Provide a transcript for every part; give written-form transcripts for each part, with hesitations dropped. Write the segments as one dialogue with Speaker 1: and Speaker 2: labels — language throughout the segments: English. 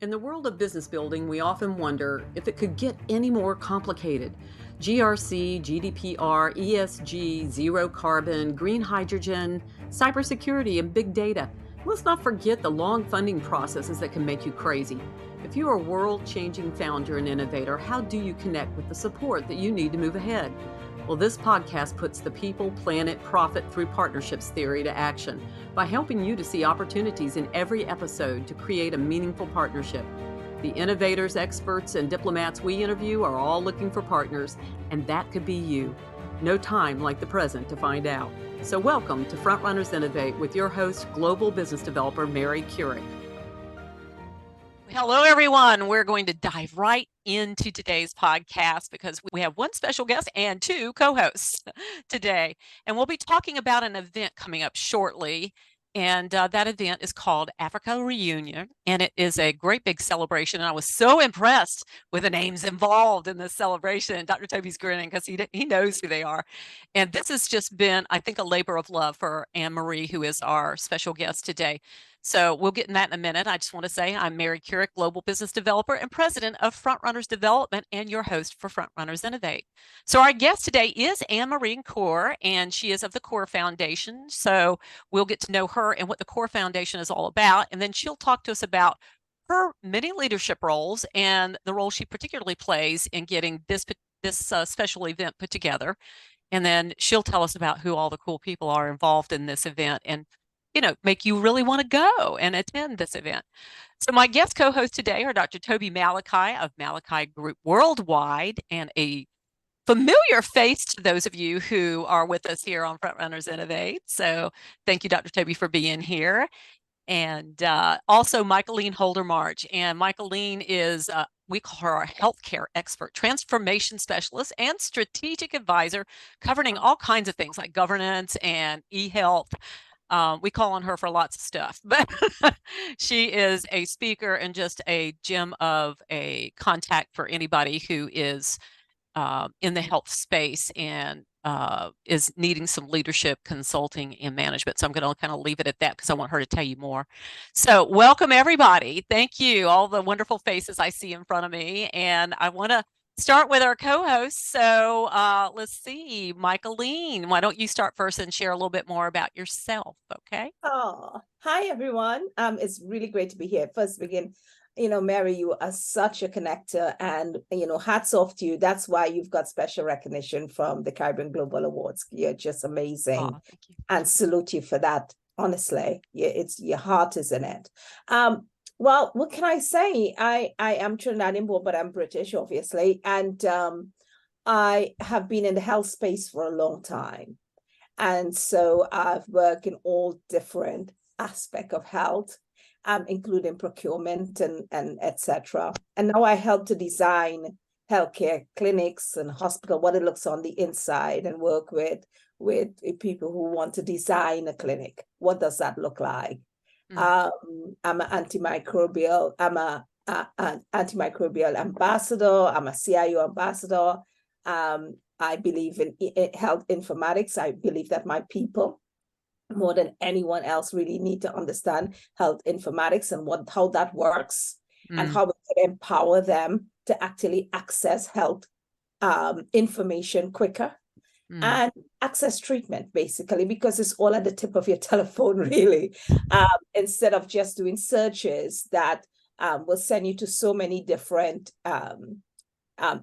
Speaker 1: In the world of business building, we often wonder if it could get any more complicated. GRC, GDPR, ESG, zero carbon, green hydrogen, cybersecurity, and big data. Let's not forget the long funding processes that can make you crazy. If you are a world changing founder and innovator, how do you connect with the support that you need to move ahead? Well, this podcast puts the people, planet, profit through partnerships theory to action by helping you to see opportunities in every episode to create a meaningful partnership. The innovators, experts, and diplomats we interview are all looking for partners, and that could be you. No time like the present to find out. So welcome to Frontrunners Innovate with your host, Global Business Developer Mary Coore. Hello, everyone. We're going to dive right into today's podcast because we have one special guest and two co-hosts today. And we'll be talking about an event coming up shortly. And that event is called Africa Reunion. And it is a great big celebration. And I was so impressed with the names involved in this celebration. Dr. Toby's grinning because he knows who they are. And this has just been, I think, a labor of love for Anne-Marie, who is our special guest today. So we'll get in that in a minute. I just want to say I'm Mary Coore, Global Business Developer and President of Frontrunners Development and your host for Frontrunners Innovate. So our guest today is Anne-Marie Coore, and she is of the Coore Foundation. So we'll get to know her and what the Coore Foundation is all about. And then she'll talk to us about her many leadership roles and the role she particularly plays in getting this special event put together. And then she'll tell us about who all the cool people are involved in this event and make you really want to go and attend this event. So my guest co-hosts today are Dr. Toby Malichi of Malichi Group Worldwide, and a familiar face to those of you who are with us here on Frontrunners Innovate. So thank you, Dr. Toby, for being here. And also Michaelene Holder-March. And Michaelene is, we call her our healthcare expert, transformation specialist, and strategic advisor, covering all kinds of things like governance and e-health. We call on her for lots of stuff, but she is a speaker and just a gem of a contact for anybody who is in the health space and is needing some leadership consulting and management. So I'm going to kind of leave it at that because I want her to tell you more. So welcome, everybody. Thank you, all the wonderful faces I see in front of me. And I want to start with our co-host. So let's see, Michaelene, why don't you start first and share a little bit more about yourself, okay?
Speaker 2: Oh, hi, everyone. It's really great to be here. First begin, Mary, you are such a connector, and, hats off to you. That's why you've got special recognition from the Caribbean Global Awards. You're just amazing.
Speaker 1: Oh, thank you.
Speaker 2: And salute you for that. Honestly, it's your heart is in it. Well, what can I say? I am Trinidadian born, but I'm British, obviously. And I have been in the health space for a long time. And so I've worked in all different aspects of health, including procurement and etc. And now I help to design healthcare clinics and hospital, what it looks on the inside, and work with people who want to design a clinic. What does that look like? I'm an antimicrobial. I'm an antimicrobial ambassador. I'm a CIO ambassador. I believe in health informatics. I believe that my people, more than anyone else, really need to understand health informatics and how that works and how we can empower them to actually access health information quicker and access treatment, basically, because it's all at the tip of your telephone, really, instead of just doing searches that will send you to so many different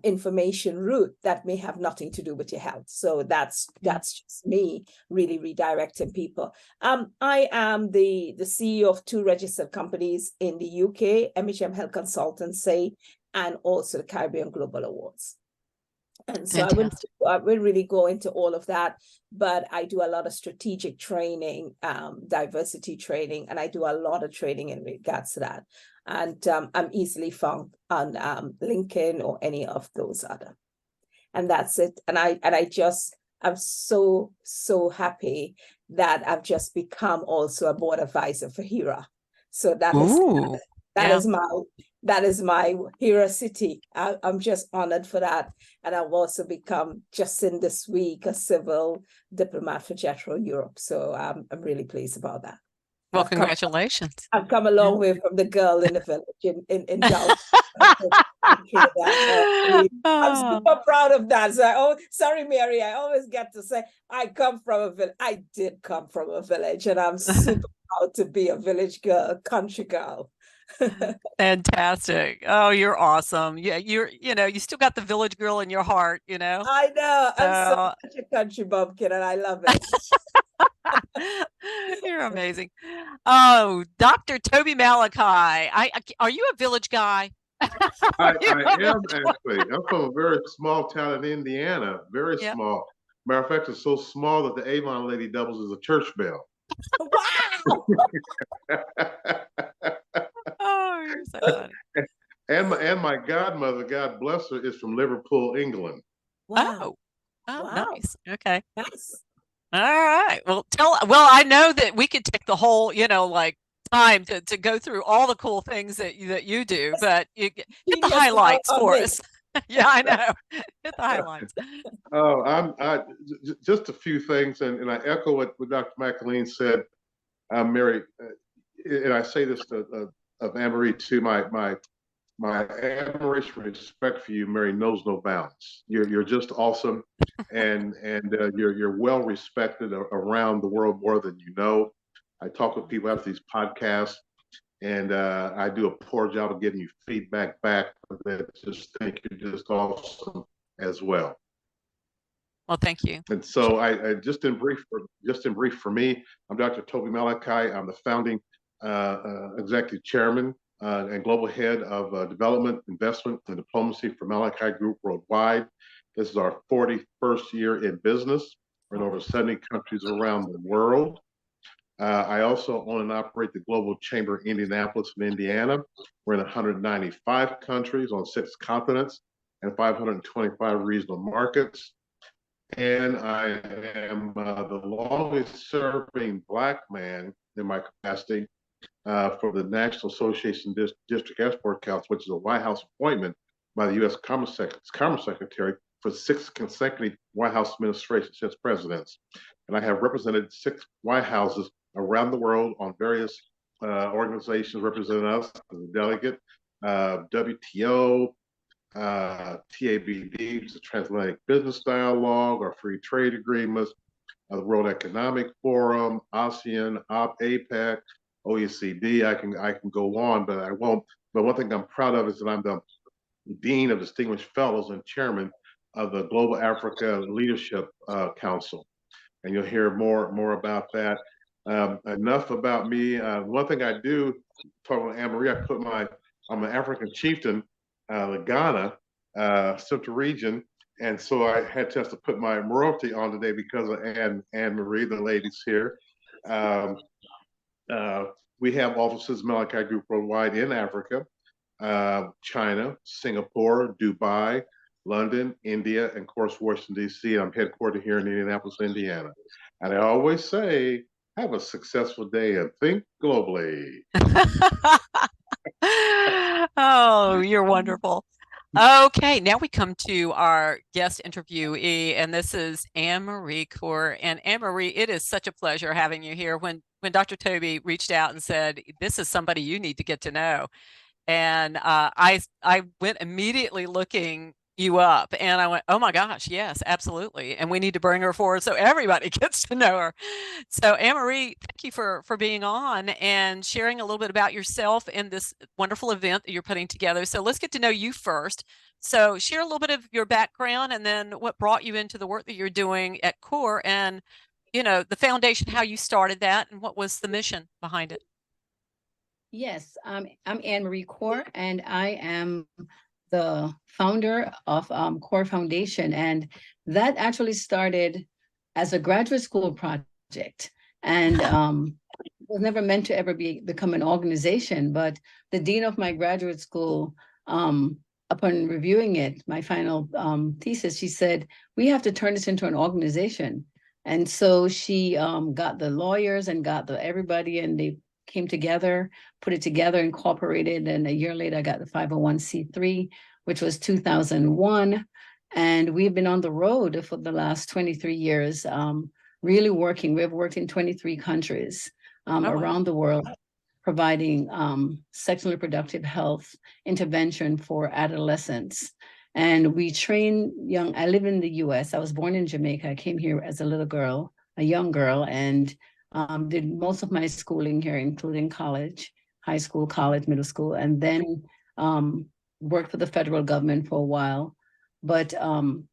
Speaker 2: information route that may have nothing to do with your health. So that's just me really redirecting people. I am the CEO of two registered companies in the UK, MHM Health Consultancy, and also the Caribbean Global Awards. And so I will really go into all of that, but I do a lot of strategic training, diversity training, and I do a lot of training in regards to that. And I'm easily found on LinkedIn or any of those other. And that's it. And I'm so happy that I've just become also a board advisor for HERA. So that is my HERA city. I'm just honored for that. And I've also become, just in this week, a civil diplomat for Jethro Europe. So I'm really pleased about that.
Speaker 1: Well, congratulations.
Speaker 2: I've come a long way from the girl in the village in Dallas. I'm super proud of that. So, sorry, Mary, I always get to say I come from a village. I did come from a village, and I'm super proud to be a village girl, a country girl.
Speaker 1: Fantastic. Oh, you're awesome. Yeah, you still got the village girl in your heart,
Speaker 2: I know. I'm so such a country bumpkin, and I love it.
Speaker 1: You're amazing. Oh, Dr. Toby Malichi. Are you a village guy?
Speaker 3: I am actually. I'm from a very small town in Indiana, very small. Matter of fact, it's so small that the Avon lady doubles as a church bell.
Speaker 2: Wow!
Speaker 1: Oh, you're so funny.
Speaker 3: And my godmother, God bless her, is from Liverpool, England.
Speaker 1: Wow. Oh,
Speaker 2: wow.
Speaker 1: Nice. Okay.
Speaker 2: Nice.
Speaker 1: All right. Well, I know that we could take the whole, time to go through all the cool things that you do, but you get the highlights for us. Yeah, I know. Get the highlights.
Speaker 3: Oh, just a few things, and I echo what Dr. Michaelene said, Mary, and I say this of Anne-Marie too. My admiration and respect for you, Mary, knows no bounds. You're just awesome, and you're well respected around the world more than you know. I talk with people after these podcasts, and I do a poor job of giving you feedback back, but just think you're just awesome as well.
Speaker 1: Well, thank you.
Speaker 3: And so I just in brief for me, I'm Dr. Toby Malichi. I'm the founding executive chairman and global head of development, investment, and diplomacy for Malichi Group Worldwide. This is our 41st year in business. We're in over 70 countries around the world. I also own and operate the Global Chamber of Indianapolis in Indiana. We're in 195 countries on 6 continents and 525 regional markets. And I am the longest serving Black man in my capacity for the National Association District Export Council, which is a White House appointment by the U.S. Commerce Secretary for 6 consecutive White House administrations since presidents. And I have represented 6 White Houses around the world on various organizations representing us as a delegate, WTO, TABD, the Transatlantic Business Dialogue, our free trade agreements, the World Economic Forum, ASEAN, APEC, OECD. I can go on, but I won't. But one thing I'm proud of is that I'm the Dean of Distinguished Fellows and Chairman of the Global Africa Leadership Council. And you'll hear more about that. Enough about me. One thing I do, talking with Anne-Marie, I'm an African chieftain, Ghana, Central region, and so I had to put my royalty on today because of Anne-Marie, the ladies here. We have offices, Malichi Group Worldwide, in Africa, China, Singapore, Dubai, London, India, and of course, Washington, D.C. I'm headquartered here in Indianapolis, Indiana. And I always say, have a successful day and think globally.
Speaker 1: Oh, you're wonderful. Okay, now we come to our guest interviewee, and this is Anne-Marie Coore. And Anne-Marie, it is such a pleasure having you here. When Dr. Toby reached out and said, this is somebody you need to get to know, and I went immediately looking you up, and I went, oh my gosh, yes, absolutely, and we need to bring her forward so everybody gets to know her. So Anne-Marie, thank you for being on and sharing a little bit about yourself and this wonderful event that you're putting together. So let's get to know you first. So share a little bit of your background and then what brought you into the work that you're doing at Coore, and the foundation, how you started that, and what was the mission behind it.
Speaker 4: Yes, I'm Anne-Marie Coore, and I am the founder of Coore Foundation, and that actually started as a graduate school project, and was never meant to ever become an organization. But the dean of my graduate school, upon reviewing it, my final thesis, she said, we have to turn this into an organization. And so she got the lawyers and got everybody, and they came together, put it together, incorporated, and a year later I got the 501c3, which was 2001. And we've been on the road for the last 23 years, really working. We've worked in 23 countries.
Speaker 1: wow.
Speaker 4: around the world, providing sexually reproductive health intervention for adolescents. And we train young, I live in the US. I was born in Jamaica. I came here as a little girl, a young girl, and did most of my schooling here, including college, high school, college, middle school, and then worked for the federal government for a while. But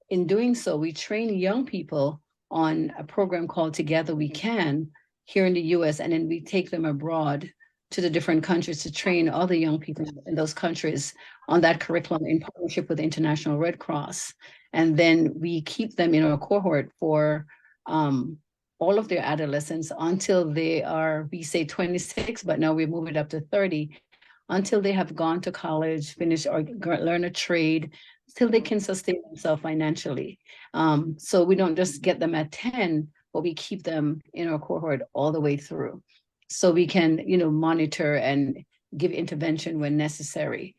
Speaker 4: in doing so, we train young people on a program called Together We Can here in the US, and then we take them abroad to the different countries to train other young people in those countries on that curriculum in partnership with the International Red Cross. And then we keep them in our cohort for all of their adolescents until they are, we say 26, but now we move it up to 30, until they have gone to college, finished, or learn a trade, till they can sustain themselves financially. So we don't just get them at 10, but we keep them in our cohort all the way through. So we can, monitor and give intervention when necessary.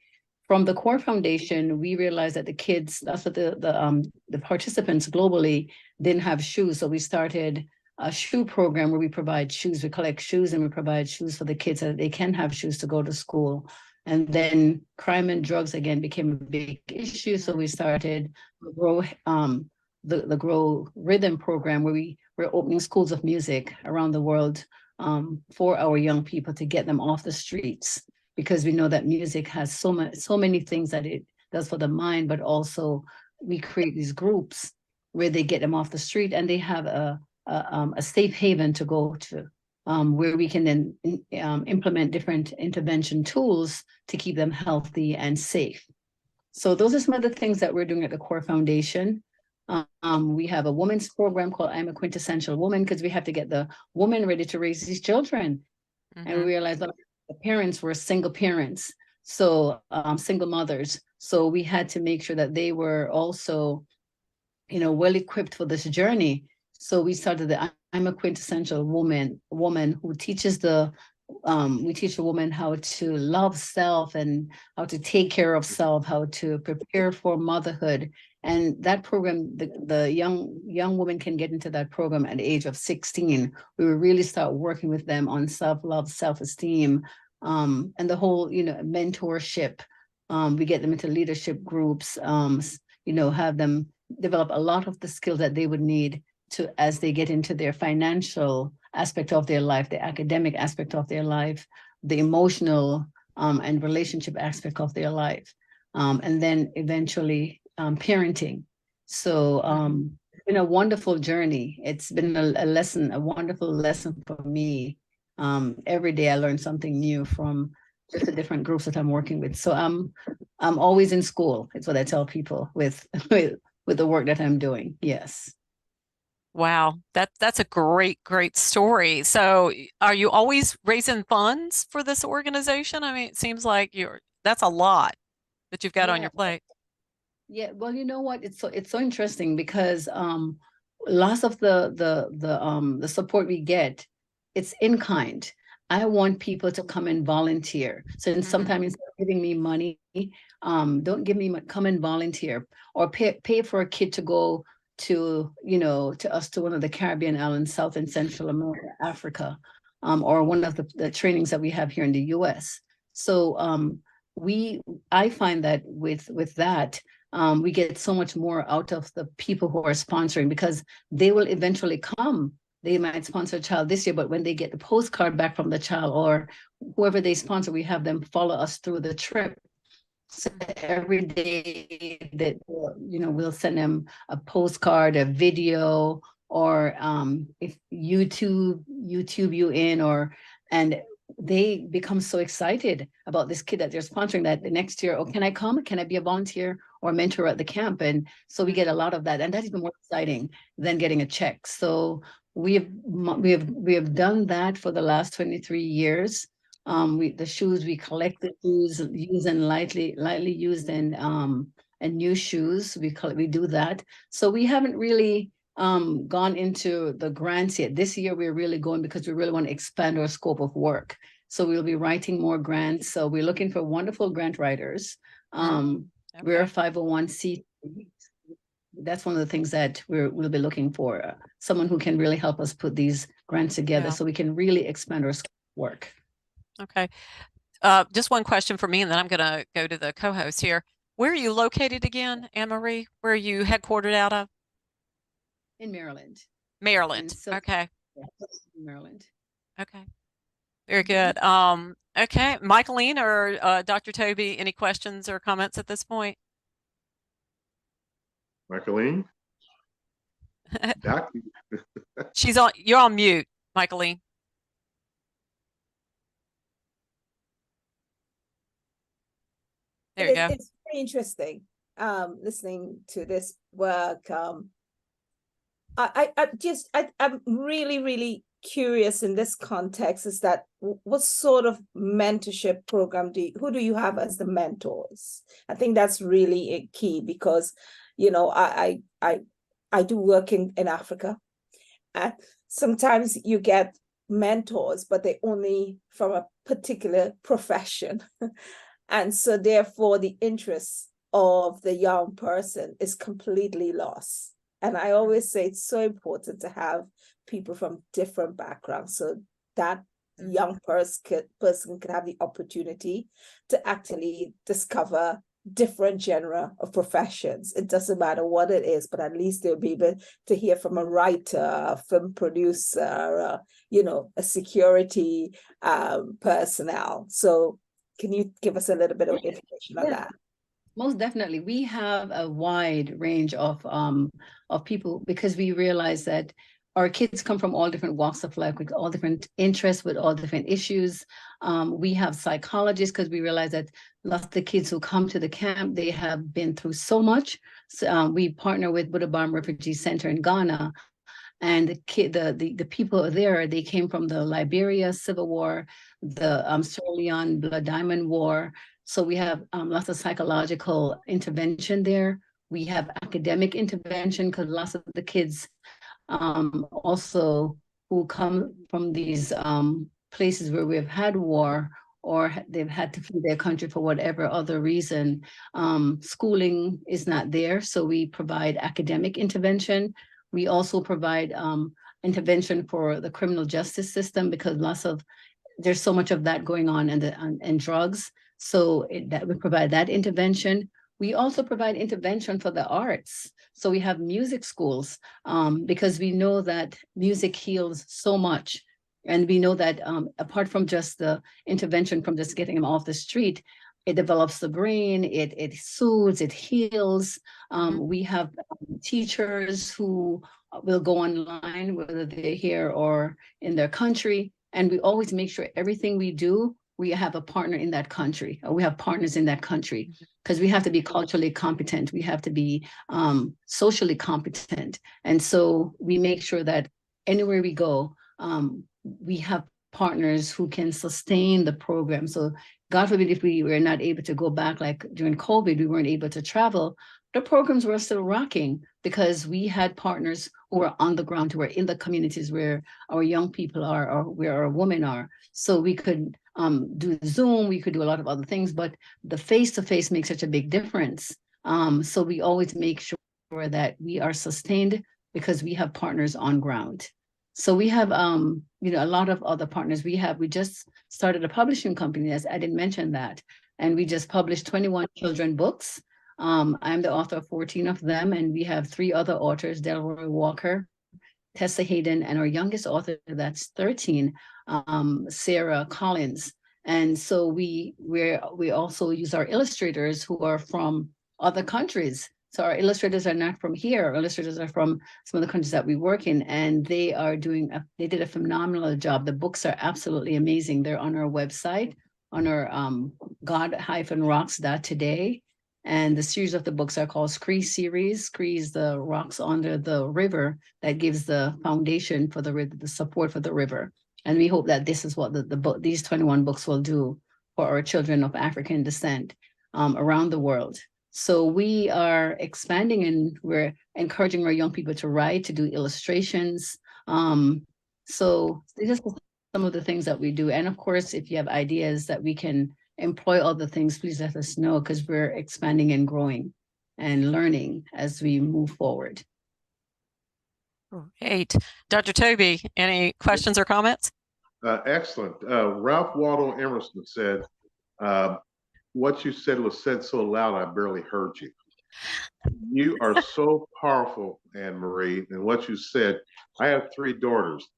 Speaker 4: From the Coore Foundation, we realized that the kids, that's what the participants globally didn't have shoes. So we started a shoe program where we provide shoes. We collect shoes and we provide shoes for the kids so that they can have shoes to go to school. And then crime and drugs again became a big issue. So we started the Grow Rhythm program, where we're opening schools of music around the world for our young people to get them off the streets, because we know that music has so many things that it does for the mind, but also we create these groups where they get them off the street and they have a safe haven to go to, where we can then implement different intervention tools to keep them healthy and safe. So those are some of the things that we're doing at the Coore Foundation. We have a women's program called I'm a Quintessential Woman, because we have to get the woman ready to raise these children. Mm-hmm. And we realized that the parents were single parents, so single mothers. So we had to make sure that they were also, well equipped for this journey. So we started the I'm a Quintessential Woman who teaches we teach a woman how to love self and how to take care of self, how to prepare for motherhood. And that program, the young woman can get into that program at the age of 16. We will really start working with them on self-love, self-esteem, and the whole, mentorship. We get them into leadership groups, have them develop a lot of the skills that they would need as they get into their financial aspect of their life, the academic aspect of their life, the emotional and relationship aspect of their life, and then eventually parenting. So it's been a wonderful journey. It's been a wonderful lesson for me. Every day I learn something new from just the different groups that I'm working with. So I'm always in school. It's what I tell people with the work that I'm doing. Yes.
Speaker 1: Wow, that's a great story. So are you always raising funds for this organization? I mean, it seems like that's a lot that you've got on your plate.
Speaker 4: Yeah, well, you know what? It's so interesting, because lots of the support we get, it's in kind. I want people to come and volunteer. So sometimes instead of giving me money, don't give me come and volunteer, or pay for a kid to go to one of the Caribbean islands, South and Central America, Africa, or one of the trainings that we have here in the US. So I find that with that, we get so much more out of the people who are sponsoring, because they will eventually come. They might sponsor a child this year, but when they get the postcard back from the child or whoever they sponsor, we have them follow us through the trip. So every day that, we'll send them a postcard, a video, or if YouTube you in, and they become so excited about this kid that they're sponsoring that the next year, can I come? Can I be a volunteer or mentor at the camp? And so we get a lot of that, and that's even more exciting than getting a check. So we have done that for the last 23 years. The shoes, we collect the shoes, used and lightly used, and new shoes. We do that. So we haven't really gone into the grants yet. This year we're really going because we really want to expand our scope of work. So we'll be writing more grants. So we're looking for wonderful grant writers. Okay. We're a 501c3. that's one of the things that we'll be looking for, someone who can really help us put these grants together so we can really expand our work.
Speaker 1: Okay. Just one question for me, and then I'm going to go to the co-host here. Where are you located again, Anne-Marie? Where are you headquartered out of?
Speaker 4: In Maryland.
Speaker 1: Maryland.
Speaker 4: So,
Speaker 1: okay.
Speaker 4: Yeah, Maryland.
Speaker 1: Okay. Very good. Okay. Michaelene or Dr. Toby, any questions or comments at this point?
Speaker 3: Michaelene? Doc?
Speaker 1: You're on mute, Michaelene. There you go.
Speaker 2: It's very interesting listening to this work. I'm really curious in this context is that what sort of mentorship program who do you have as the mentors? I think that's really a key because, you know, I do work in Africa, and sometimes you get mentors, but they only from a particular profession. And so therefore the interest of the young person is completely lost. And I always say it's so important to have people from different backgrounds so that young person could have the opportunity to actually discover different genre of professions. It doesn't matter what it is, but at least they'll be able to hear from a writer, a film producer, you know, a security personnel. So can you give us a little bit of information on that?
Speaker 4: Most definitely. We have a wide range of people because we realize that our kids come from all different walks of life with all different interests, with all different issues. We have psychologists because we realize that lots of the kids who come to the camp, they have been through so much. So, we partner with Buddha Balm Refugee Center in Ghana. And the people there, they came from the Liberia Civil War, the Sierra Leone Blood Diamond War. So we have lots of psychological intervention there. We have academic intervention because lots of the kids also who come from these places where we've had war or they've had to flee their country for whatever other reason, schooling is not there. So we provide academic intervention. We also provide intervention for the criminal justice system because there's so much of that going on in drugs. So that we provide that intervention. We also provide intervention for the arts. So we have music schools because we know that music heals so much. And we know that apart from just the intervention from just getting them off the street, it develops the brain, it soothes, it heals. We have teachers who will go online, whether they're here or in their country. And we always make sure everything we do, we have a partner in that country, or we have partners in that country, because we have to be culturally competent. We have to be socially competent. And so we make sure that anywhere we go, we have partners who can sustain the program. So God forbid if we were not able to go back, like during COVID, we weren't able to travel, the programs were still rocking because we had partners who were on the ground, who were in the communities where our young people are or where our women are. So we could do Zoom, we could do a lot of other things, but the face-to-face makes such a big difference. So we always make sure that we are sustained because we have partners on ground. So we have, a lot of other partners. We just started a publishing company, as I didn't mention that. And we just published 21 children books. I'm the author of 14 of them. And we have 3 other authors, Delroy Walker, Tessa Hayden, and our youngest author, that's 13, Sarah Collins. And so we also use our illustrators who are from other countries. So our illustrators are not from here. Our illustrators are from some of the countries that we work in, and they did a phenomenal job. The books are absolutely amazing. They're on our website, on our god-rocks.today. And the series of the books are called Scree series. Scree is the rocks under the river that gives the foundation for the support for the river. And we hope that this is what these 21 books will do for our children of African descent around the world. So we are expanding and we're encouraging our young people to write, to do illustrations. So these are some of the things that we do. And of course, if you have ideas that we can employ other things, please let us know because we're expanding and growing. and learning as we move forward.
Speaker 1: Great. Dr. Toby, any questions or comments?
Speaker 3: Excellent. Ralph Waldo Emerson said, what you said was said so loud I barely heard you. You are so powerful, Anne Marie, and what you said. I have 3 daughters,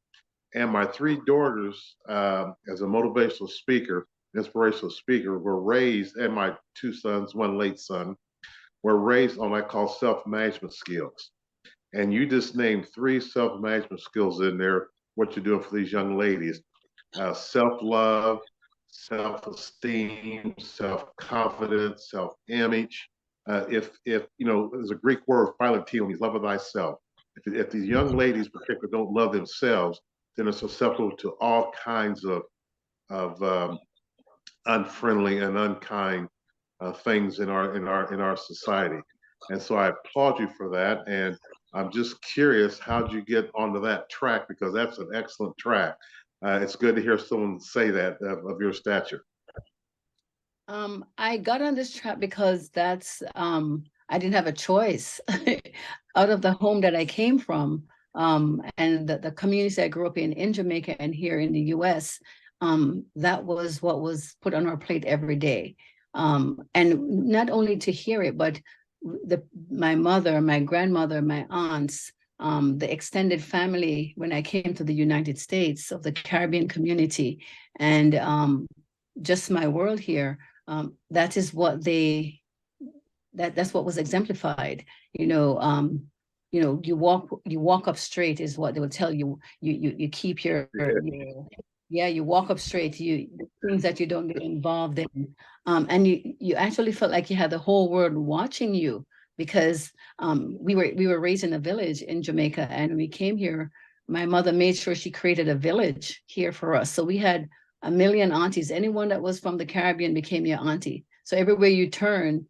Speaker 3: and my 3 daughters, as a motivational speaker, inspirational speaker, were raised, and my 2 sons, 1 late son, were raised on what I call self-management skills. And you just named 3 self-management skills in there, what you're doing for these young ladies. Self-love, self-esteem, self-confidence, self-image. If you know, there's a Greek word, philautia, means love of thyself. If these young ladies particularly don't love themselves, then they're susceptible to all kinds of unfriendly and unkind things in our society. And so I applaud you for that. And I'm just curious, how'd you get onto that track? Because that's an excellent track. It's good to hear someone say that of your stature.
Speaker 4: I got on this track because that's I didn't have a choice out of the home that I came from, and the communities I grew up in Jamaica and here in the US. That was what was put on our plate every day, and not only to hear it, but my mother, my grandmother, my aunts, the extended family when I came to the United States of the Caribbean community, and just my world here. That is what that's what was exemplified. You walk up straight is what they would tell you. You keep you walk up straight. The things that you don't get involved in, and you actually felt like you had the whole world watching you, because we were raised in a village in Jamaica, and we came here. My mother made sure she created a village here for us, so we had a million aunties. Anyone that was from the Caribbean became your auntie. So everywhere you turn,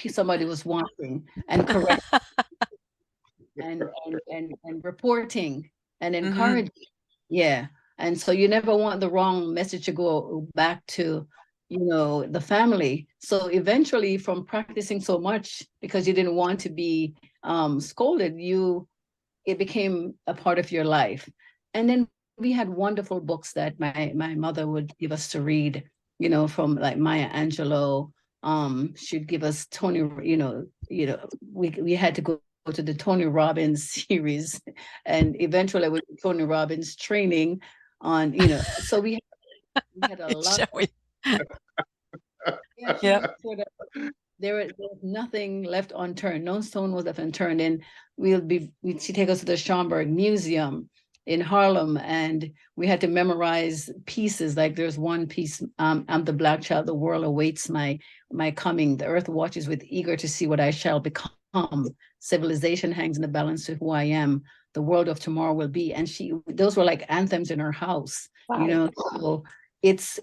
Speaker 4: somebody was watching and correct and reporting and encouraging. Yeah. And so you never want the wrong message to go back to, the family. So eventually, from practicing so much because you didn't want to be scolded, it became a part of your life. And then we had wonderful books that my mother would give us to read, from like Maya Angelou. She'd give us Tony, we had to go to the Tony Robbins series, and eventually with Tony Robbins training on, so we had a lot. Yeah. There was nothing left unturned. No stone was left unturned. And she'd take us to the Schomburg Museum in Harlem, and we had to memorize pieces. Like there's one piece, I'm the Black child, the world awaits my coming. The earth watches with eager to see what I shall become. Civilization hangs in the balance to who I am. The world of tomorrow will be. And those were like anthems in her house.
Speaker 2: Wow.
Speaker 4: So it's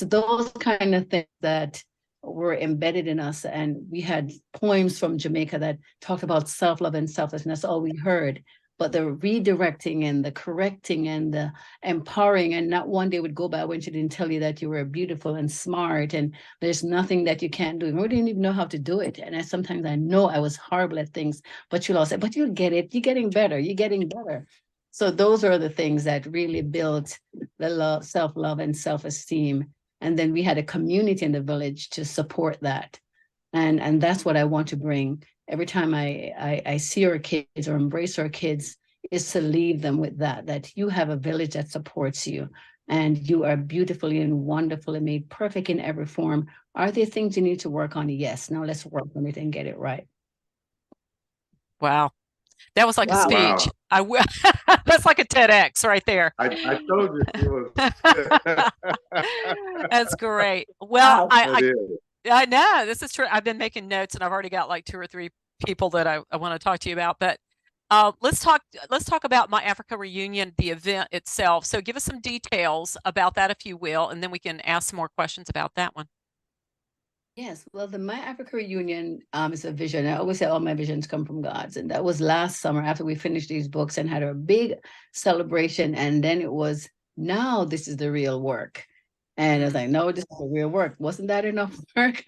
Speaker 4: those kind of things that were embedded in us. And we had poems from Jamaica that talked about self-love and selflessness. That's all we heard. But the redirecting and the correcting and the empowering, and not one day would go by when she didn't tell you that you were beautiful and smart and there's nothing that you can't do. We didn't even know how to do it. And sometimes I know I was horrible at things, but you'll all say, but you'll get it. You're getting better. You're getting better. So those are the things that really built the self-love and self-esteem. And then we had a community in the village to support that. And that's what I want to bring every time I see our kids or embrace our kids, is to leave them with that you have a village that supports you and you are beautifully and wonderfully made perfect in every form. Are there things you need to work on? Yes. Now let's work on it and get it right.
Speaker 1: Wow. That was like a speech.
Speaker 3: Wow.
Speaker 1: That's like a TEDx right there.
Speaker 3: I told you it was.
Speaker 1: That's great. Well,
Speaker 2: Wow.
Speaker 1: I know this is true. I've been making notes and I've already got like 2 or 3 people that I want to talk to you about, but let's talk about My Africa Reunion, the event itself. So give us some details about that, if you will, and then we can ask some more questions about that one.
Speaker 4: Yes, well, the My Africa Reunion is a vision. I always say all my visions come from God's. And that was last summer after we finished these books and had a big celebration. And then it was, now this is the real work. And I was like, no, this is the real work. Wasn't that enough work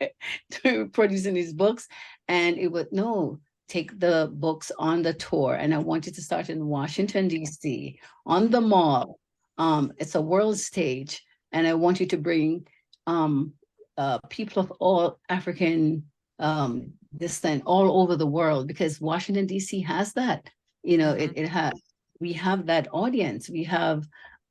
Speaker 4: to producing these books? And it would, no, take the books on the tour. And I wanted to start in Washington, D.C., on the mall. It's a world stage. And I want you to bring people of all African descent all over the world, because Washington, D.C. has that. We have that audience. We have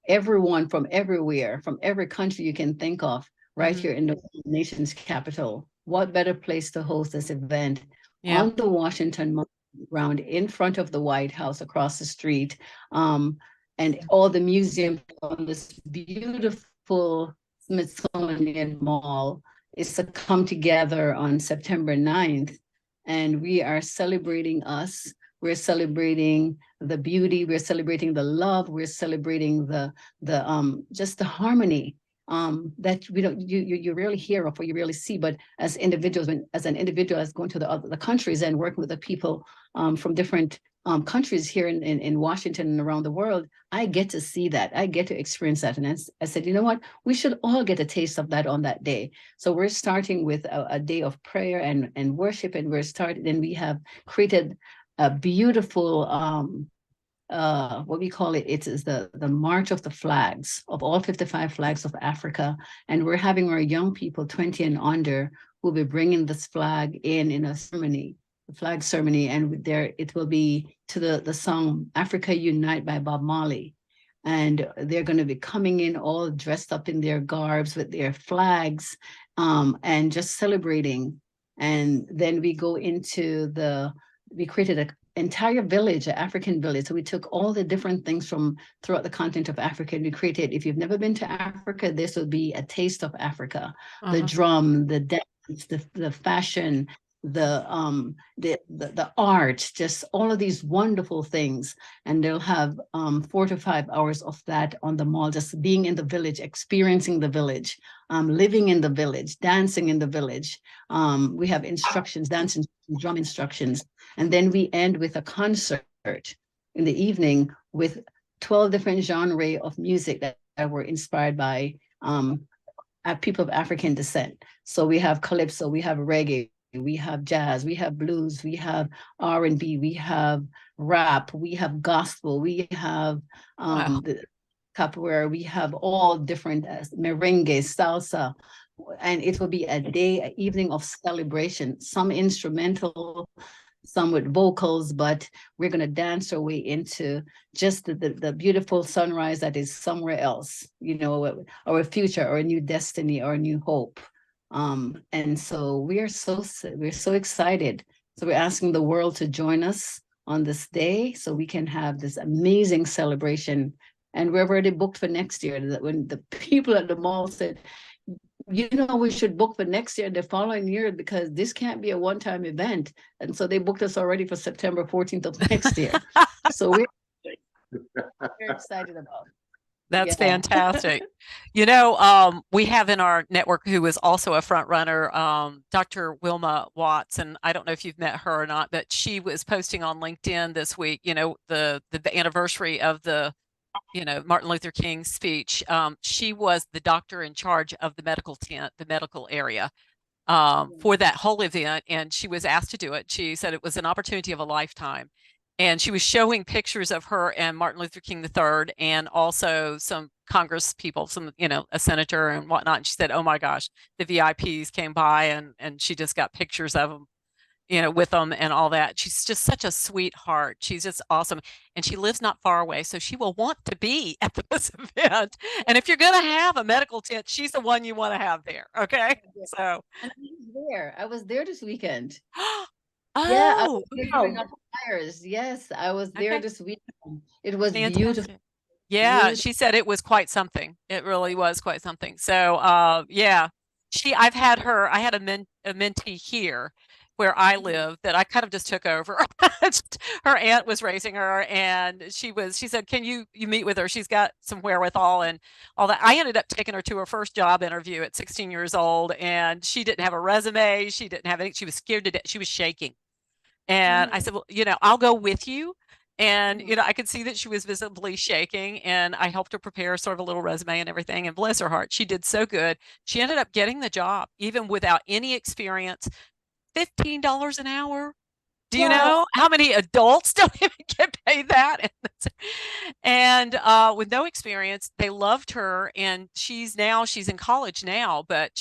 Speaker 4: everyone from everywhere, from every country you can think of, right here in the nation's capital. What better place to host this event on the Washington Mall ground in front of the White House across the street, and all the museums on this beautiful Smithsonian Mall is to come together on September 9th. And we are celebrating us. We're celebrating the beauty. We're celebrating the love. We're celebrating the just the harmony that we don't you rarely hear of or you rarely see. But as individuals, as an individual, as going to the countries and working with the people from different countries here in Washington and around the world, I get to see that. I get to experience that. And I said, you know what? We should all get a taste of that on that day. So we're starting with a day of prayer and worship, and we have created a beautiful what we call it. It is the March of the Flags of all 55 flags of Africa, and we're having our young people 20 and under who will be bringing this flag in a ceremony, the flag ceremony, and there it will be to the song "Africa Unite" by Bob Marley, and they're going to be coming in all dressed up in their garbs with their flags, and just celebrating. And then we go into we created an entire village, an African village. So we took all the different things from throughout the continent of Africa, and we created, if you've never been to Africa, this will be a taste of Africa. The drum, the dance, the fashion, the art, just all of these wonderful things. And they'll have 4 to 5 hours of that on the mall, just being in the village, experiencing the village, living in the village, dancing in the village. We have instructions, dance and drum instructions. And then we end with a concert in the evening with 12 different genres of music that were inspired by people of African descent. So we have calypso, we have reggae, we have jazz, we have blues, we have R&B, we have rap, we have gospel, we have the capoeira, we have all different merengue, salsa, and it will be an evening of celebration, some instrumental, some with vocals, but we're going to dance our way into just the beautiful sunrise that is somewhere else, or a future, or a new destiny, or a new hope. And so we're so excited. So we're asking the world to join us on this day so we can have this amazing celebration. And we're already booked for next year. When the people at the mall said, we should book for next year, the following year, because this can't be a one-time event. And so they booked us already for September 14th of next year. So we're excited about it.
Speaker 1: That's fantastic. We have in our network, who is also a front runner, Dr. Wilma Watts, and I don't know if you've met her or not, but she was posting on LinkedIn this week, the anniversary of the Martin Luther King's speech. She was the doctor in charge of the medical tent, the medical area, for that whole event, and she was asked to do it. She said it was an opportunity of a lifetime. And she was showing pictures of her and Martin Luther King III, and also some Congress people, a senator and whatnot. And she said, oh my gosh, the VIPs came by, and she just got pictures of them, with them and all that. She's just such a sweetheart. She's just awesome. And she lives not far away, so she will want to be at this event. And if you're going to have a medical tent, she's the one you want to have there. Okay. So.
Speaker 4: And I was there this weekend.
Speaker 1: Oh,
Speaker 4: yes, I was there this weekend. It was beautiful.
Speaker 1: Yeah, she said it was quite something. It really was quite something. So, I had a mentee here where I live that I kind of just took over. Her aunt was raising her, and she said, can you meet with her? She's got some wherewithal and all that. I ended up taking her to her first job interview at 16 years old, and she didn't have a resume. She didn't have anything. She was scared to death. She was shaking. And I said, well, I'll go with you. And, I could see that she was visibly shaking, and I helped her prepare sort of a little resume and everything. And bless her heart, she did so good. She ended up getting the job, even without any experience, $15 an hour. Do you know how many adults don't even get paid that? And with no experience, they loved her. And she's in college now, but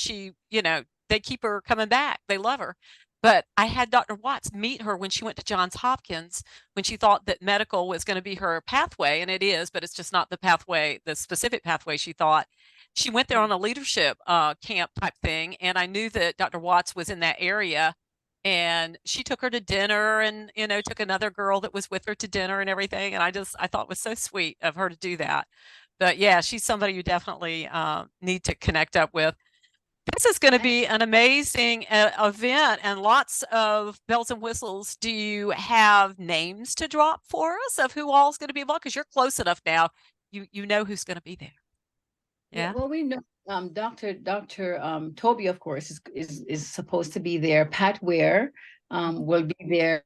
Speaker 1: they keep her coming back. They love her. But I had Dr. Watts meet her when she went to Johns Hopkins, when she thought that medical was going to be her pathway. And it is, but it's just not the specific pathway she thought. She went there on a leadership camp type thing. And I knew that Dr. Watts was in that area. And she took her to dinner and, took another girl that was with her to dinner and everything. And I thought it was so sweet of her to do that. But yeah, she's somebody you definitely need to connect up with. This is going to be an amazing event and lots of bells and whistles. Do you have names to drop for us of who all is going to be involved? Because you're close enough now. You know who's going to be there. Yeah.
Speaker 4: Well, we know Dr. Toby, of course, is supposed to be there. Pat Ware will be there.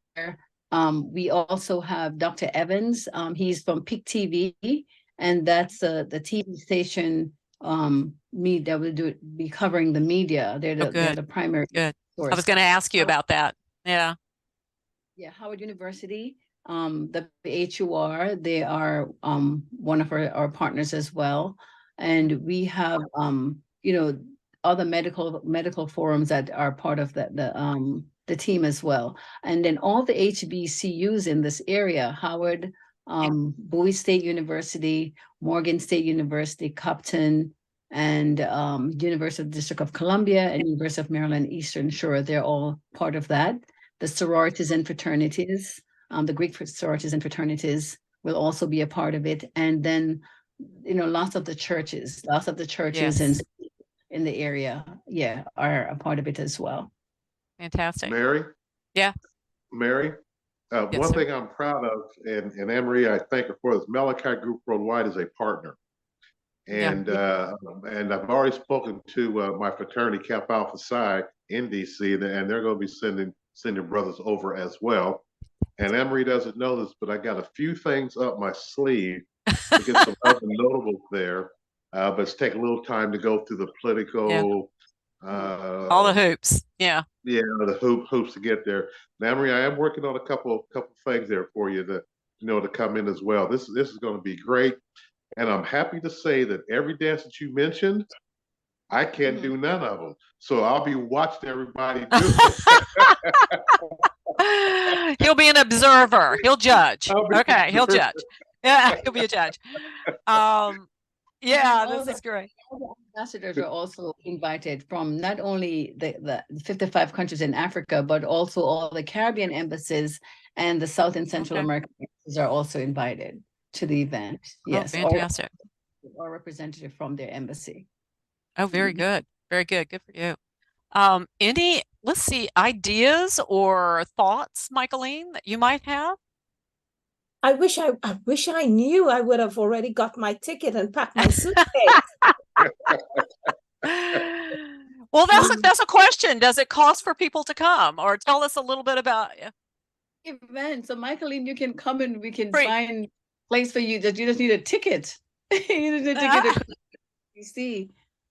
Speaker 4: We also have Dr. Evans. He's from Peak TV, and that's the TV station that will be covering the media. They're the primary source.
Speaker 1: I was going to ask you about that. Yeah.
Speaker 4: Yeah, Howard University, the HUR, they are one of our partners as well. And we have other medical forums that are part of the team as well. And then all the HBCUs in this area: Howard, Bowie State University, Morgan State University, Compton, and University of the District of Columbia and University of Maryland Eastern Shore. They're all part of that. The sororities and fraternities, the Greek sororities and fraternities will also be a part of it. And then, lots of the churches
Speaker 1: Yes.
Speaker 4: in the area, are a part of it as well.
Speaker 1: Fantastic.
Speaker 3: Mary?
Speaker 1: Yeah.
Speaker 3: Mary?
Speaker 1: Yes,
Speaker 3: one
Speaker 1: sir.
Speaker 3: thing I'm proud of, and Anne-Marie, I thank her for this, Malichi Group Worldwide is a partner. And and I've already spoken to my fraternity, Kappa Alpha Psi, in DC, and they're going to be sending brothers over as well. And Anne-Marie doesn't know this, but I got a few things up my sleeve to get some other notables there. But it's taking a little time to go through the political,
Speaker 1: all the hoops. Yeah.
Speaker 3: Yeah, the hoops to get there. Now, Anne-Marie, I am working on a couple things there for you to come in as well. This is going to be great. And I'm happy to say that every dance that you mentioned, I can't do none of them. So I'll be watching everybody do it.
Speaker 1: He'll be an observer. He'll judge. Okay, he'll judge. Yeah, he'll be a judge. This is great.
Speaker 4: All the ambassadors are also invited from not only the 55 countries in Africa, but also all the Caribbean embassies and the South and Central American embassies are also invited to the event. Yes.
Speaker 1: Fantastic.
Speaker 4: Or representative from their embassy.
Speaker 1: Oh, very good. Very good. Good for you. Any, let's see, ideas or thoughts, Michaelene, that you might have?
Speaker 2: I wish I knew. I would have already got my ticket and packed my suitcase.
Speaker 1: Well, that's a question. Does it cost for people to come? Or tell us a little bit about
Speaker 4: event. So Michaelene, you can come and we can find a place for you that you just need a ticket. You need a ticket to DC.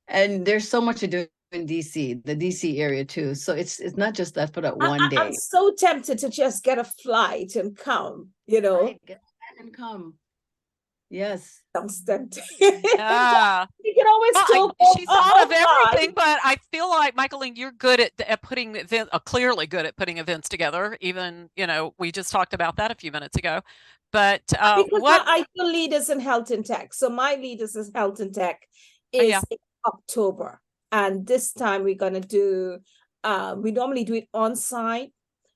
Speaker 4: And there's so much to do in DC, the DC area too. So it's not just that for that one day.
Speaker 2: I'm so tempted to just get a flight and come,
Speaker 4: Right, get and come. Yes.
Speaker 2: Sounds tempting.
Speaker 1: Yeah.
Speaker 2: You can always still
Speaker 1: she thought of everything, but I feel like, Michaelene, you're good at putting events, clearly good at putting events together. Even, we just talked about that a few minutes ago. But
Speaker 2: because I do leaders in health and tech. So my leaders in health and tech is in October. And this time we're going to do, we normally do it on site,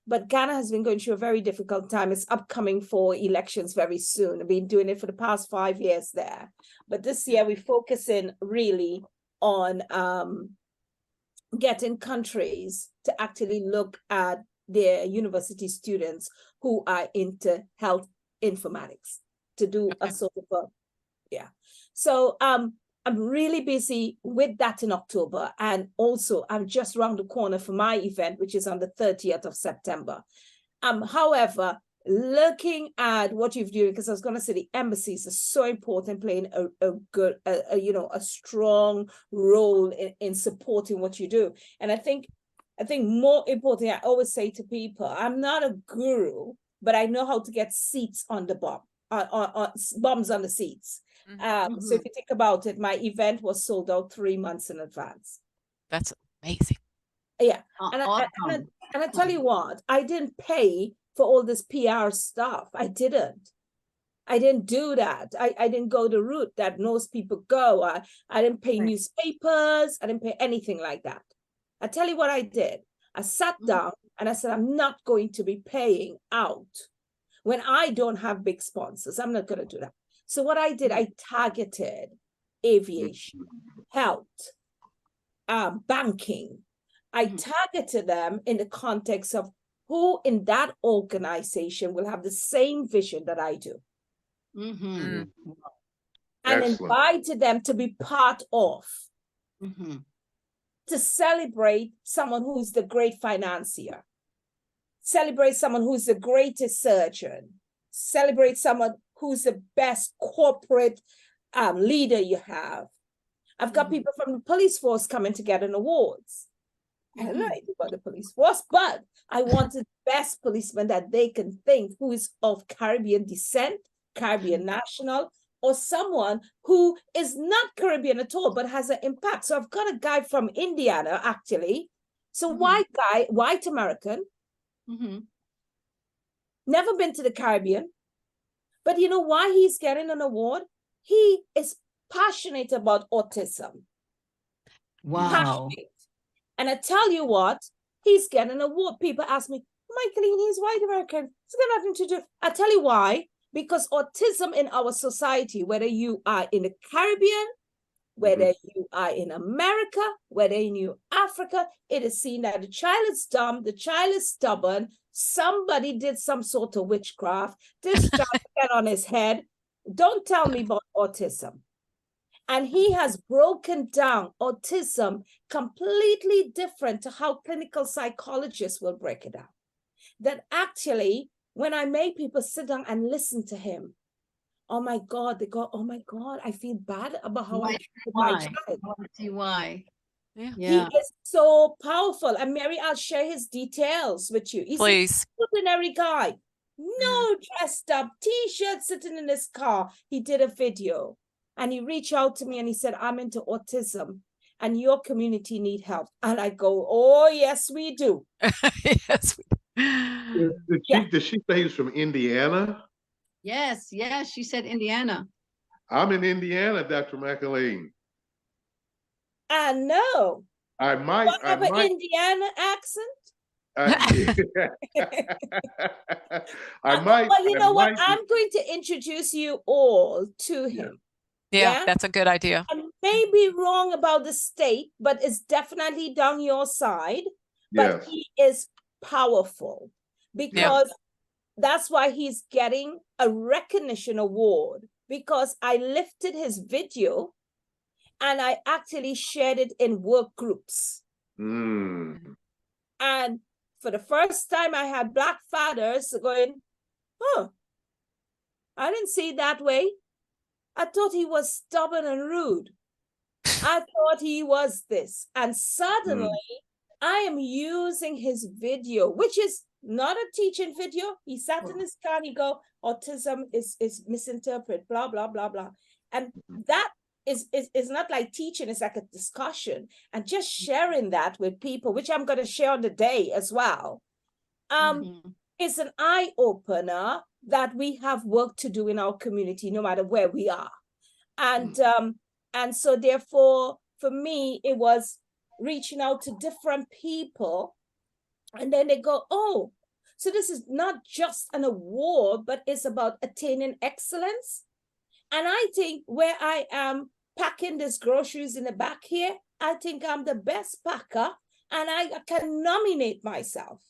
Speaker 2: but Ghana has been going through a very difficult time. It's upcoming for elections very soon. I've been doing it for the past 5 years there. But this year we're focusing really on getting countries to actually look at their university students who are into health informatics to do a sort of So I'm really busy with that in October. And also I'm just around the corner for my event, which is on the 30th of September. However, looking at what you've doing, because I was going to say the embassies are so important, playing a strong role in supporting what you do. And I think more importantly, I always say to people, I'm not a guru, but I know how to get seats on the bomb, on bombs on the seats. So if you think about it, my event was sold out 3 months in advance.
Speaker 1: That's amazing.
Speaker 2: Yeah. And I tell you what, I didn't pay for all this PR stuff. I didn't do that. I didn't go the route that most people go. I didn't pay newspapers. I didn't pay anything like that. I tell you what I did. I sat down and I said, I'm not going to be paying out when I don't have big sponsors. I'm not going to do that. So what I did, I targeted aviation, health, banking. I targeted them in the context of who in that organization will have the same vision that I do. And invited them to be part of, to celebrate someone who's the great financier, celebrate someone who's the greatest surgeon, celebrate someone who's the best corporate leader you have. I've got people from the police force coming to get an awards. I don't know anything about the police force, but I wanted the best policeman that they can think who is of Caribbean descent, Caribbean national, or someone who is not Caribbean at all, but has an impact. So I've got a guy from Indiana, actually. So white guy, white American, never been to the Caribbean. But you know why he's getting an award? He is passionate about autism.
Speaker 4: Wow.
Speaker 2: Passionate. And I tell you what, he's getting an award. People ask me, Michaelene, he's white American. It's got nothing to do. I tell you why. Because autism in our society, whether you are in the Caribbean, whether you are in America, whether in Africa, it is seen that the child is dumb, the child is stubborn, somebody did some sort of witchcraft, this child got on his head. Don't tell me about autism. And he has broken down autism completely different to how clinical psychologists will break it down. That actually, when I make people sit down and listen to him, oh my God, they go, oh my God, I feel bad about how I treated my child.
Speaker 4: See why.
Speaker 2: Yeah. He is so powerful. And Mary, I'll share his details with you. He's an extraordinary guy. No dressed up, t-shirt, sitting in his car. He did a video and he reached out to me and he said, I'm into autism and your community need help. And I go, oh, yes, we do.
Speaker 1: Yes.
Speaker 3: Did she say he's from Indiana?
Speaker 4: Yes, she said Indiana.
Speaker 3: I'm in Indiana, Dr. Michaelene.
Speaker 2: I know.
Speaker 3: I might
Speaker 2: have an Indiana accent.
Speaker 3: I might.
Speaker 2: But you know what? I'm going to introduce you all to him.
Speaker 1: Yeah, that's a good idea.
Speaker 2: I may be wrong about the state, but it's definitely down your side. But he is powerful because that's why he's getting a recognition award, because I lifted his video and I actually shared it in work groups. And for the first time, I had Black fathers going, oh, I didn't see it that way. I thought he was stubborn and rude. I thought he was this. And suddenly, I am using his video, which is not a teaching video. He sat in his car and he go, autism is misinterpreted, blah, blah, blah, blah. And that is not like teaching, it's like a discussion. And just sharing that with people, which I'm going to share on the day as well, is an eye-opener that we have work to do in our community, no matter where we are. And so therefore, for me, it was reaching out to different people. And then they go, oh, so this is not just an award, but it's about attaining excellence. And I think where I am packing these groceries in the back here, I think I'm the best packer and I can nominate myself.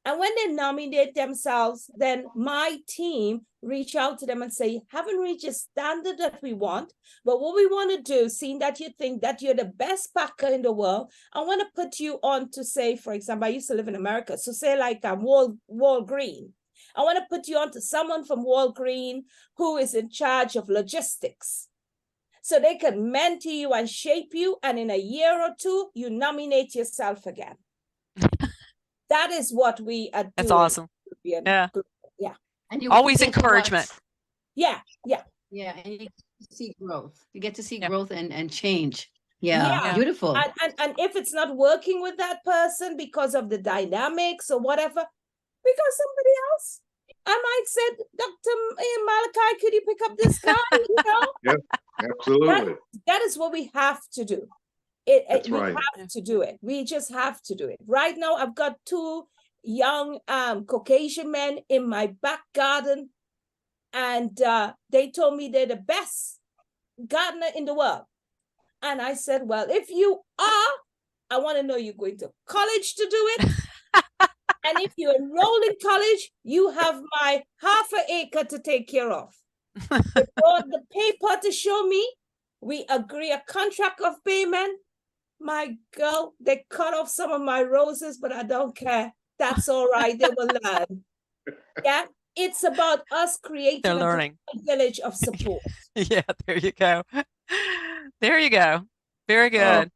Speaker 2: And when they nominate themselves, then my team reach out to them and say, haven't reached a standard that we want, but what we want to do, seeing that you think that you're the best packer in the world, I want to put you on to say, for example, I used to live in America, so say like Walgreen. I want to put you on to someone from Walgreens who is in charge of logistics. So they can mentor you and shape you. And in a year or two, you nominate yourself again. That is what we are doing.
Speaker 1: That's awesome. Yeah.
Speaker 2: Yeah.
Speaker 4: And you
Speaker 1: Always
Speaker 4: get to
Speaker 1: encouragement.
Speaker 4: watch-
Speaker 2: Yeah. Yeah.
Speaker 4: Yeah, and you get to see growth. You get to see
Speaker 1: Yeah.
Speaker 4: growth and change. Yeah,
Speaker 2: Yeah.
Speaker 4: beautiful.
Speaker 2: And if it's not working with that person because of the dynamics or whatever, we got somebody else. I might say, Dr. Malichi, could you pick up this guy? You know?
Speaker 3: Yeah, absolutely.
Speaker 2: That is what we have to do.
Speaker 3: That's
Speaker 2: We
Speaker 3: right.
Speaker 2: have to do it. We just have to do it. Right now, I've got 2 young Caucasian men in my back garden, and they told me they're the best gardener in the world. And I said, well, if you are, I want to know you're going to college to do it. And if you enroll in college, you have my half an acre to take care of. They brought the paper to show me. We agree a contract of payment. My girl, they cut off some of my roses, but I don't care. That's all right. They will learn. Yeah, it's about us creating
Speaker 1: They're
Speaker 2: a
Speaker 1: learning.
Speaker 2: village of support.
Speaker 1: Yeah, there you go. There you go. Very good.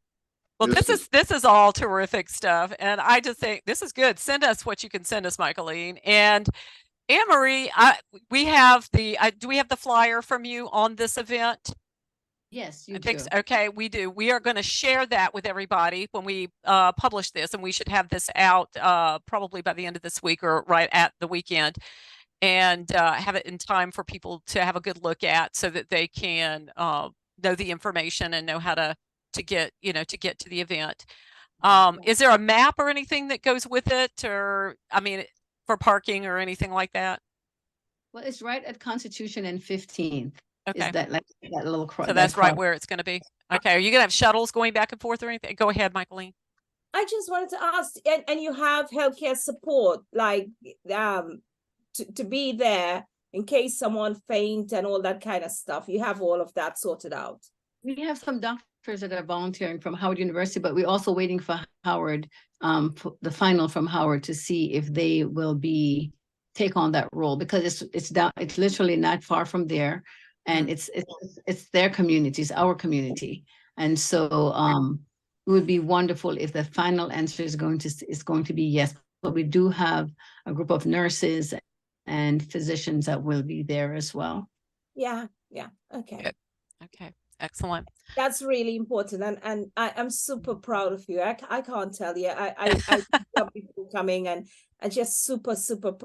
Speaker 1: Well, this is all terrific stuff. And I just think this is good. Send us what you can send us, Michaelene. And Anne-Marie, we have do we have the flyer from you on this event?
Speaker 4: Yes, you
Speaker 1: I think
Speaker 4: do.
Speaker 1: so. Okay, we do. We are going to share that with everybody when we publish this, and we should have this out probably by the end of this week or right at the weekend, and have it in time for people to have a good look at, so that they can know the information and know how to get to the event. Is there a map or anything that goes with it, or I mean, for parking or anything like that?
Speaker 4: Well, it's right at Constitution and 15th.
Speaker 1: Okay.
Speaker 4: Is that like that little cross?
Speaker 1: So that's right where it's going to be. Okay. Are you going to have shuttles going back and forth or anything? Go ahead, Michaelene.
Speaker 2: I just wanted to ask, and you have healthcare support, like to be there in case someone faint and all that kind of stuff. You have all of that sorted out.
Speaker 4: We have some doctors that are volunteering from Howard University, but we're also waiting for Howard, the final from Howard, to see if they will take on that role, because it's literally not far from there. And it's their community, it's our community. And so it would be wonderful if the final answer is going to be yes. But we do have a group of nurses and physicians that will be there as well.
Speaker 2: Yeah. Okay.
Speaker 1: Good. Okay. Excellent.
Speaker 2: That's really important. And I'm super proud of you. I can't tell you. I love people coming and just super,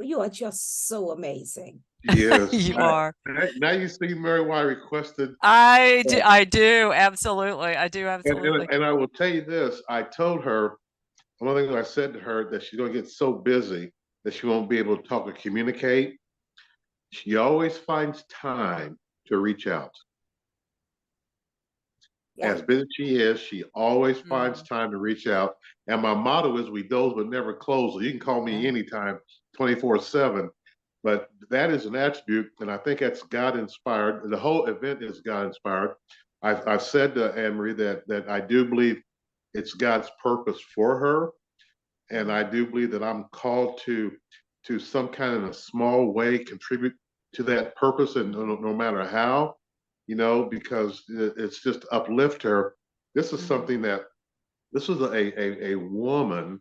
Speaker 2: you are just so amazing.
Speaker 3: Yes.
Speaker 1: You are.
Speaker 3: Now you see, Mary, why I requested.
Speaker 1: I do. Absolutely. I do. Absolutely.
Speaker 3: And I will tell you this. I told her, one thing I said to her, that she's going to get so busy that she won't be able to talk or communicate. She always finds time to reach out.
Speaker 2: Yeah.
Speaker 3: As busy as she is, she always finds time to reach out. And my motto is, we doze but never close. So you can call me anytime, 24/7. But that is an attribute, and I think that's God-inspired. The whole event is God-inspired. I've said to Anne-Marie that I do believe it's God's purpose for her, and I do believe that I'm called to some kind of a small way contribute to that purpose, and no matter how, because it's just uplift her. This is something this is a woman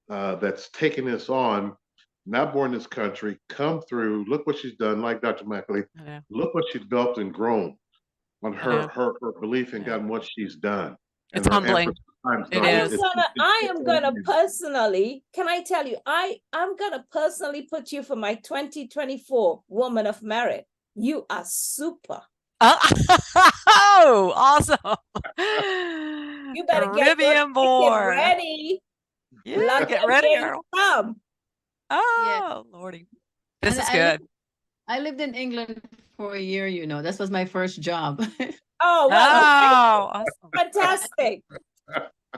Speaker 3: that's taking this on. Not born in this country, come through, look what she's done, like Dr. Michaelene, look what she's developed and grown on her belief in God and what she's done.
Speaker 1: It's humbling. It is.
Speaker 2: I am gonna personally, can I tell you, I'm gonna personally put you for my 2024 Woman of Merit. You are super.
Speaker 1: Oh, awesome.
Speaker 2: You better get ready.
Speaker 1: Yeah, get ready, girl.
Speaker 2: Come.
Speaker 1: Oh, Lordy. This is good.
Speaker 4: I lived in England for a year, That was my first job.
Speaker 2: Oh, well,
Speaker 1: awesome.
Speaker 2: Fantastic.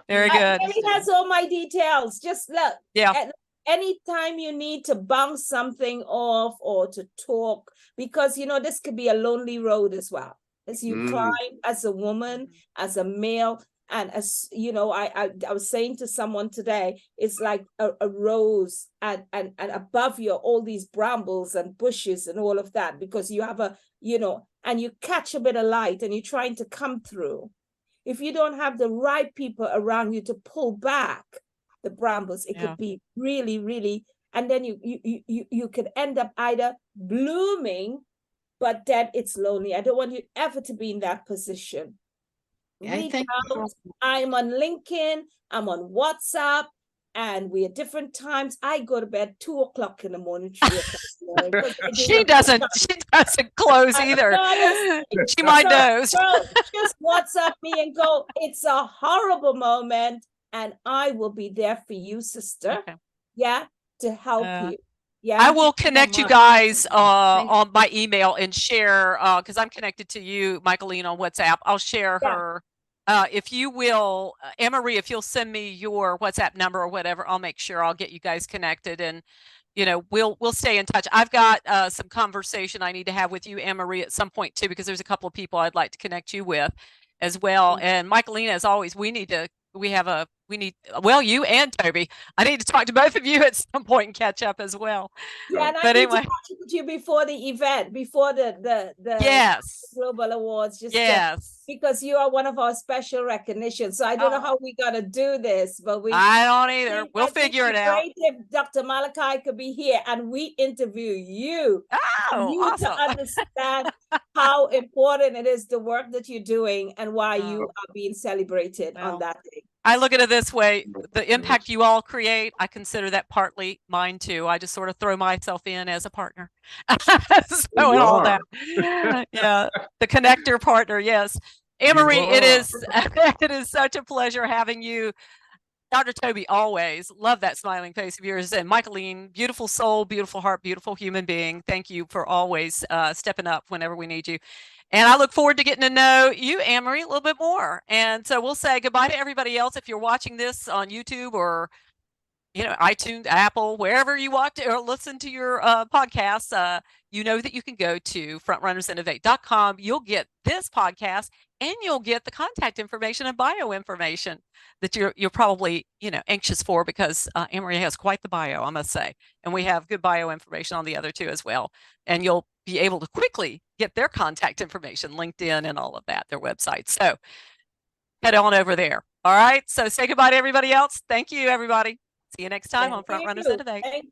Speaker 1: Very good.
Speaker 2: He has all my details. Just look.
Speaker 1: Yeah.
Speaker 2: Anytime you need to bounce something off or to talk, because, this could be a lonely road as well. As you climb as a woman, as a male, And as you know, I was saying to someone today, it's like a rose, and above you all these brambles and bushes and all of that, because you have and you catch a bit of light and you're trying to come through. If you don't have the right people around you to pull back the brambles, it could be really, really, and then you could end up either blooming, but then it's lonely. I don't want you ever to be in that position. Reach out. I'm on LinkedIn, I'm on WhatsApp, and we at different times. I go to bed 2 o'clock in the morning, 3 o'clock in the morning.
Speaker 1: She doesn't close either. She might knows.
Speaker 2: Just WhatsApp me and go, it's a horrible moment, and I will be there for you, sister.
Speaker 1: Okay.
Speaker 2: Yeah, to help you. Yeah,
Speaker 1: I will connect you guys on my email and share, because I'm connected to you, Michaelene, on WhatsApp. I'll share her. If you will, Anne-Marie, if you'll send me your WhatsApp number or whatever, I'll make sure I'll get you guys connected, and we'll stay in touch. I've got some conversation I need to have with you, Anne-Marie, at some point too, because there's a couple of people I'd like to connect you with as well. And Michaelene, as always, you and Toby. I need to talk to both of you at some point and catch up as well.
Speaker 2: Yeah, and I need to catch up with you before the event, before the Global Awards. Because you are one of our special recognitions. So I don't know how we gotta do this, but
Speaker 1: I don't either. We'll figure it out.
Speaker 2: Great if Dr. Malichi could be here and we interview you.
Speaker 1: Awesome.
Speaker 2: To understand how important it is, the work that you're doing, and why you are being celebrated on that day.
Speaker 1: I look at it this way: the impact you all create, I consider that partly mine too. I just sort of throw myself in as a partner. And all that. The connector partner. Yes. Anne-Marie, it is such a pleasure having you. Dr. Toby, always love that smiling face of yours. And Michaelene, beautiful soul, beautiful heart, beautiful human being. Thank you for always stepping up whenever we need you. And I look forward to getting to know you, Anne-Marie, a little bit more. And so we'll say goodbye to everybody else. If you're watching this on YouTube or iTunes, Apple, wherever you watch or listen to your podcasts, you know that you can go to frontrunnersinnovate.com. You'll get this podcast, and you'll get the contact information and bio information that you're probably anxious for, because Anne-Marie has quite the bio, I must say, and we have good bio information on the other two as well. And you'll be able to quickly get their contact information, LinkedIn and all of that, their website. So head on over there. All right. So say goodbye to everybody else. Thank you, everybody. See you next time on Front Runners Innovate.
Speaker 2: Thank you.